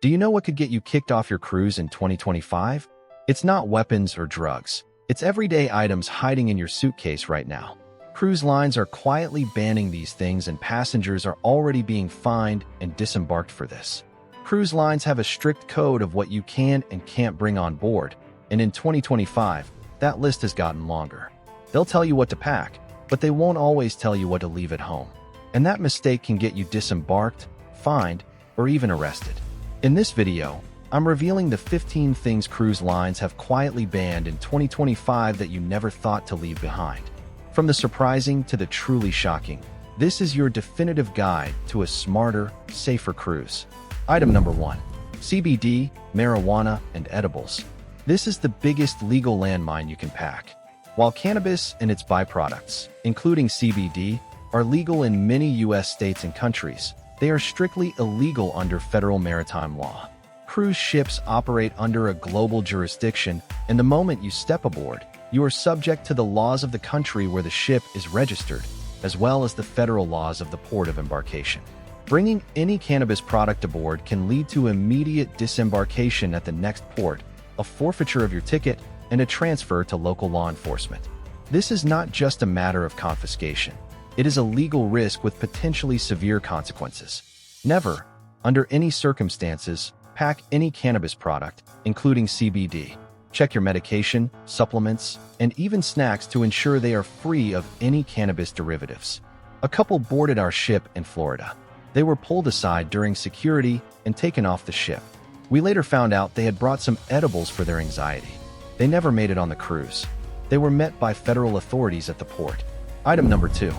Do you know what could get you kicked off your cruise in 2025? It's not weapons or drugs. It's everyday items hiding in your suitcase right now. Cruise lines are quietly banning these things, and passengers are already being fined and disembarked for this. Cruise lines have a strict code of what you can and can't bring on board, and in 2025, that list has gotten longer. They'll tell you what to pack, but they won't always tell you what to leave at home. And that mistake can get you disembarked, fined, or even arrested. In this video, I'm revealing the 15 things cruise lines have quietly banned in 2025 that you never thought to leave behind. From the surprising to the truly shocking, this is your definitive guide to a smarter, safer cruise. Item number 1. CBD, marijuana, and edibles. This is the biggest legal landmine you can pack. While cannabis and its byproducts, including CBD, are legal in many U.S. states and countries, they are strictly illegal under federal maritime law. Cruise ships operate under a global jurisdiction, and the moment you step aboard, you are subject to the laws of the country where the ship is registered, as well as the federal laws of the port of embarkation. Bringing any cannabis product aboard can lead to immediate disembarkation at the next port, a forfeiture of your ticket, and a transfer to local law enforcement. This is not just a matter of confiscation. It is a legal risk with potentially severe consequences. Never, under any circumstances, pack any cannabis product, including CBD. Check your medication, supplements, and even snacks to ensure they are free of any cannabis derivatives. A couple boarded our ship in Florida. They were pulled aside during security and taken off the ship. We later found out they had brought some edibles for their anxiety. They never made it on the cruise. They were met by federal authorities at the port. Item number 2.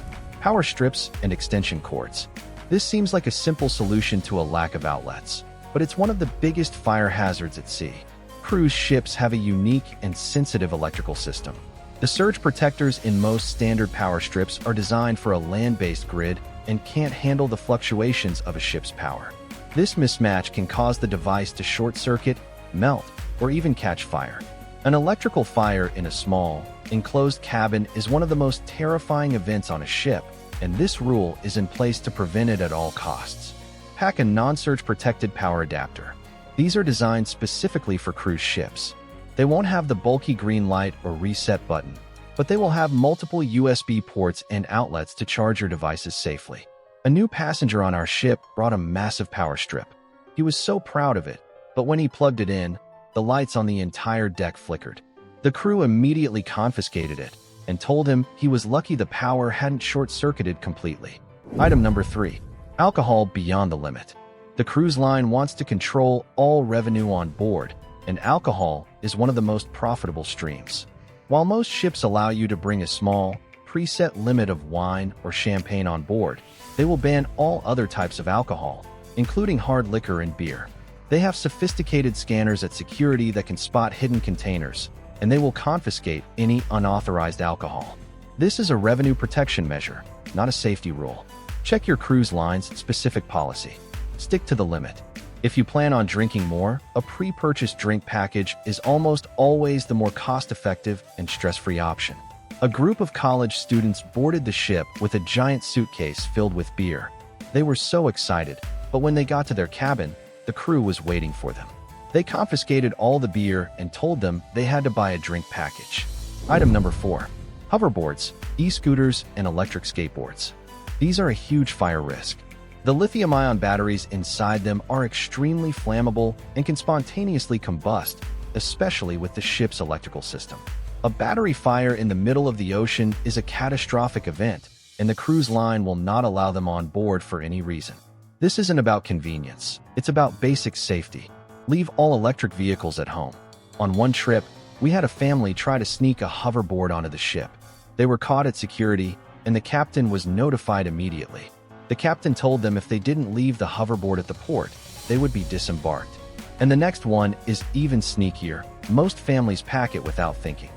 Power strips and extension cords. This seems like a simple solution to a lack of outlets, but it's one of the biggest fire hazards at sea. Cruise ships have a unique and sensitive electrical system. The surge protectors in most standard power strips are designed for a land-based grid and can't handle the fluctuations of a ship's power. This mismatch can cause the device to short-circuit, melt, or even catch fire. An electrical fire in a small, enclosed cabin is one of the most terrifying events on a ship, and this rule is in place to prevent it at all costs. Pack a non-surge protected power adapter. These are designed specifically for cruise ships. They won't have the bulky green light or reset button, but they will have multiple USB ports and outlets to charge your devices safely. A new passenger on our ship brought a massive power strip. He was so proud of it, but when he plugged it in, the lights on the entire deck flickered. The crew immediately confiscated it and told him he was lucky the power hadn't short-circuited completely. Item number 3. Alcohol beyond the limit. The cruise line wants to control all revenue on board, and alcohol is one of the most profitable streams. While most ships allow you to bring a small, preset limit of wine or champagne on board, they will ban all other types of alcohol, including hard liquor and beer. They have sophisticated scanners at security that can spot hidden containers, and they will confiscate any unauthorized alcohol. This is a revenue protection measure, not a safety rule. Check your cruise line's specific policy. Stick to the limit. If you plan on drinking more, a pre-purchased drink package is almost always the more cost-effective and stress-free option. A group of college students boarded the ship with a giant suitcase filled with beer. They were so excited, but when they got to their cabin, the crew was waiting for them. They confiscated all the beer and told them they had to buy a drink package. Item number 4. Hoverboards, e-scooters, and electric skateboards. These are a huge fire risk. The lithium-ion batteries inside them are extremely flammable and can spontaneously combust, especially with the ship's electrical system. A battery fire in the middle of the ocean is a catastrophic event, and the cruise line will not allow them on board for any reason. This isn't about convenience, it's about basic safety. Leave all electric vehicles at home. On one trip, we had a family try to sneak a hoverboard onto the ship. They were caught at security, and the captain was notified immediately. The captain told them if they didn't leave the hoverboard at the port, they would be disembarked. And the next one is even sneakier. Most families pack it without thinking.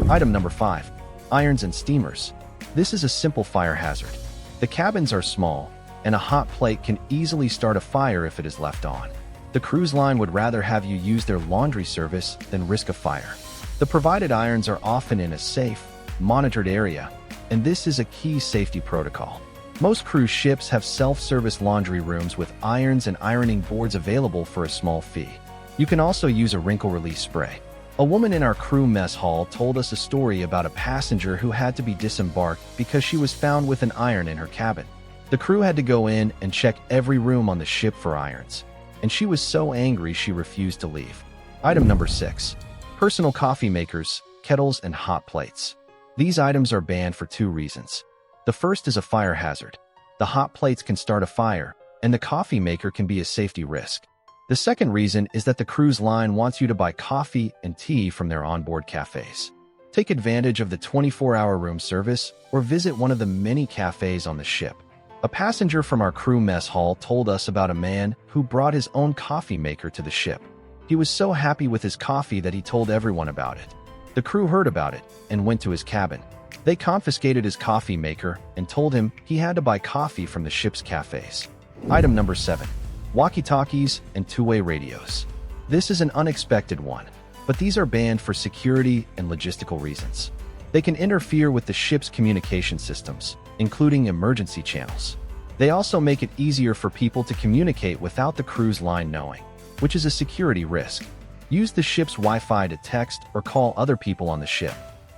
Item number 5. Irons and steamers. This is a simple fire hazard. The cabins are small, and a hot plate can easily start a fire if it is left on. The cruise line would rather have you use their laundry service than risk a fire. The provided irons are often in a safe, monitored area, and this is a key safety protocol. Most cruise ships have self-service laundry rooms with irons and ironing boards available for a small fee. You can also use a wrinkle release spray. A woman in our crew mess hall told us a story about a passenger who had to be disembarked because she was found with an iron in her cabin. The crew had to go in and check every room on the ship for irons, and she was so angry she refused to leave. Item number 6. Personal coffee makers, kettles, and hot plates. These items are banned for 2 reasons. The first is a fire hazard. The hot plates can start a fire, and the coffee maker can be a safety risk. The second reason is that the cruise line wants you to buy coffee and tea from their onboard cafes. Take advantage of the 24-hour room service or visit one of the many cafes on the ship. A passenger from our crew mess hall told us about a man who brought his own coffee maker to the ship. He was so happy with his coffee that he told everyone about it. The crew heard about it and went to his cabin. They confiscated his coffee maker and told him he had to buy coffee from the ship's cafes. Item number 7. Walkie-talkies and two-way radios. This is an unexpected one, but these are banned for security and logistical reasons. They can interfere with the ship's communication systems, including emergency channels. They also make it easier for people to communicate without the cruise line knowing, which is a security risk. Use the ship's Wi-Fi to text or call other people on the ship.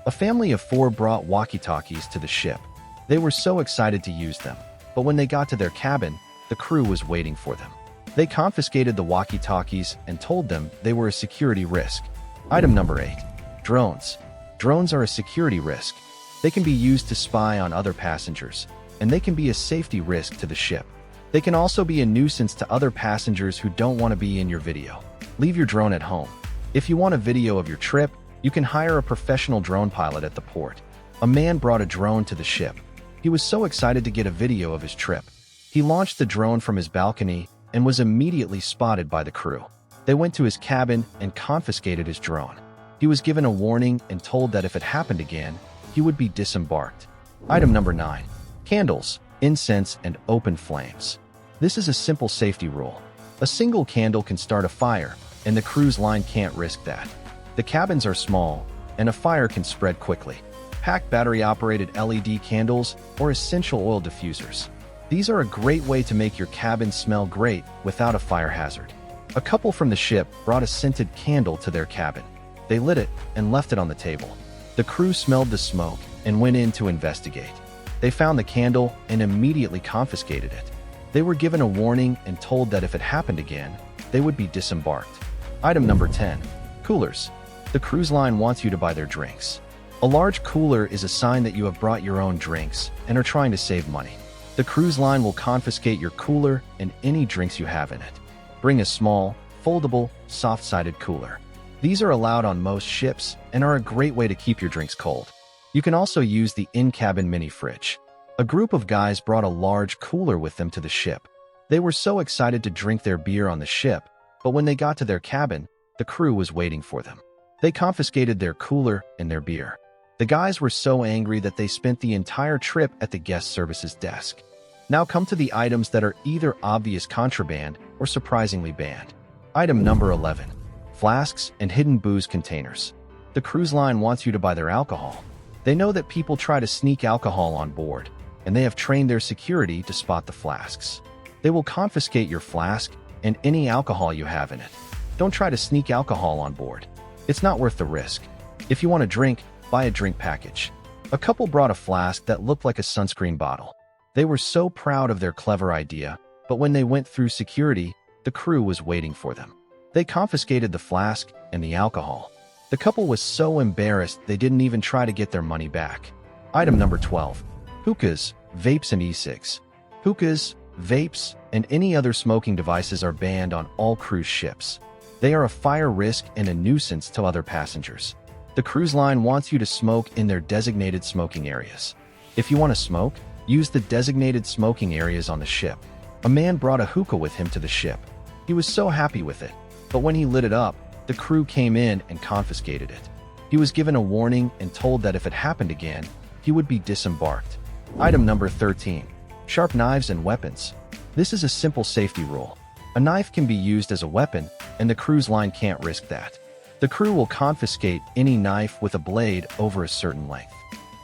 A family of 4 brought walkie-talkies to the ship. They were so excited to use them, but when they got to their cabin, the crew was waiting for them. They confiscated the walkie-talkies and told them they were a security risk. Item number 8. Drones. Drones are a security risk. They can be used to spy on other passengers, and they can be a safety risk to the ship. They can also be a nuisance to other passengers who don't want to be in your video. Leave your drone at home. If you want a video of your trip, you can hire a professional drone pilot at the port. A man brought a drone to the ship. He was so excited to get a video of his trip. He launched the drone from his balcony and was immediately spotted by the crew. They went to his cabin and confiscated his drone. He was given a warning and told that if it happened again, he would be disembarked. Item number 9. Candles, incense, and open flames. This is a simple safety rule. A single candle can start a fire, and the cruise line can't risk that. The cabins are small, and a fire can spread quickly. Pack battery-operated LED candles or essential oil diffusers. These are a great way to make your cabin smell great without a fire hazard. A couple from the ship brought a scented candle to their cabin. They lit it and left it on the table. The crew smelled the smoke and went in to investigate. They found the candle and immediately confiscated it. They were given a warning and told that if it happened again, they would be disembarked. Item number 10. Coolers. The cruise line wants you to buy their drinks. A large cooler is a sign that you have brought your own drinks and are trying to save money. The cruise line will confiscate your cooler and any drinks you have in it. Bring a small, foldable, soft-sided cooler. These are allowed on most ships and are a great way to keep your drinks cold. You can also use the in-cabin mini fridge. A group of guys brought a large cooler with them to the ship. They were so excited to drink their beer on the ship, but when they got to their cabin, the crew was waiting for them. They confiscated their cooler and their beer. The guys were so angry that they spent the entire trip at the guest services desk. Now come to the items that are either obvious contraband or surprisingly banned. Item number 11. Flasks and hidden booze containers. The cruise line wants you to buy their alcohol. They know that people try to sneak alcohol on board, and they have trained their security to spot the flasks. They will confiscate your flask and any alcohol you have in it. Don't try to sneak alcohol on board. It's not worth the risk. If you want a drink, buy a drink package. A couple brought a flask that looked like a sunscreen bottle. They were so proud of their clever idea, but when they went through security, the crew was waiting for them. They confiscated the flask and the alcohol. The couple was so embarrassed they didn't even try to get their money back. Item number 12. Hookahs, vapes, and e-cigs. Hookahs, vapes, and any other smoking devices are banned on all cruise ships. They are a fire risk and a nuisance to other passengers. The cruise line wants you to smoke in their designated smoking areas. If you want to smoke, use the designated smoking areas on the ship. A man brought a hookah with him to the ship. He was so happy with it, but when he lit it up, the crew came in and confiscated it. He was given a warning and told that if it happened again, he would be disembarked. Item number 13. Sharp knives and weapons. This is a simple safety rule. A knife can be used as a weapon, and the cruise line can't risk that. The crew will confiscate any knife with a blade over a certain length.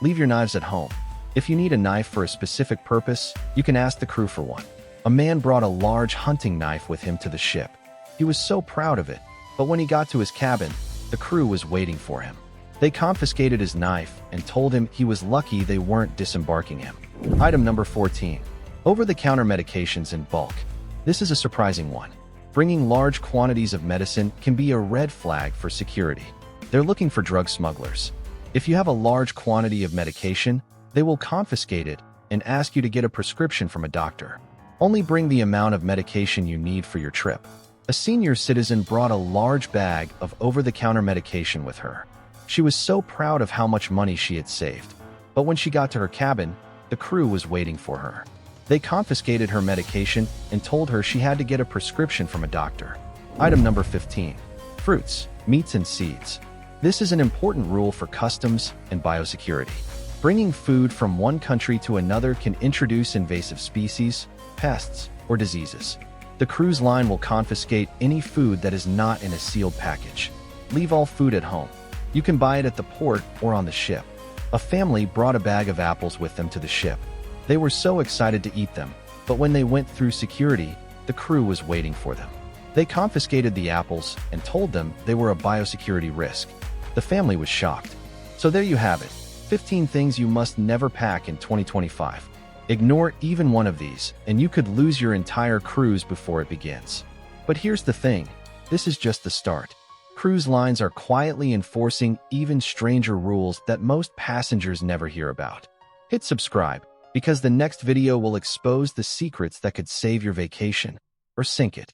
Leave your knives at home. If you need a knife for a specific purpose, you can ask the crew for one. A man brought a large hunting knife with him to the ship. He was so proud of it, but when he got to his cabin, the crew was waiting for him. They confiscated his knife and told him he was lucky they weren't disembarking him. Item number 14. Over-the-counter medications in bulk. This is a surprising one. Bringing large quantities of medicine can be a red flag for security. They're looking for drug smugglers. If you have a large quantity of medication, they will confiscate it and ask you to get a prescription from a doctor. Only bring the amount of medication you need for your trip. A senior citizen brought a large bag of over-the-counter medication with her. She was so proud of how much money she had saved. But when she got to her cabin, the crew was waiting for her. They confiscated her medication and told her she had to get a prescription from a doctor. Item number 15. Fruits, meats, and seeds. This is an important rule for customs and biosecurity. Bringing food from one country to another can introduce invasive species, pests, or diseases. The cruise line will confiscate any food that is not in a sealed package. Leave all food at home. You can buy it at the port or on the ship. A family brought a bag of apples with them to the ship. They were so excited to eat them, but when they went through security, the crew was waiting for them. They confiscated the apples and told them they were a biosecurity risk. The family was shocked. So there you have it, 15 things you must never pack in 2025. Ignore even one of these, and you could lose your entire cruise before it begins. But here's the thing, this is just the start. Cruise lines are quietly enforcing even stranger rules that most passengers never hear about. Hit subscribe, because the next video will expose the secrets that could save your vacation or sink it.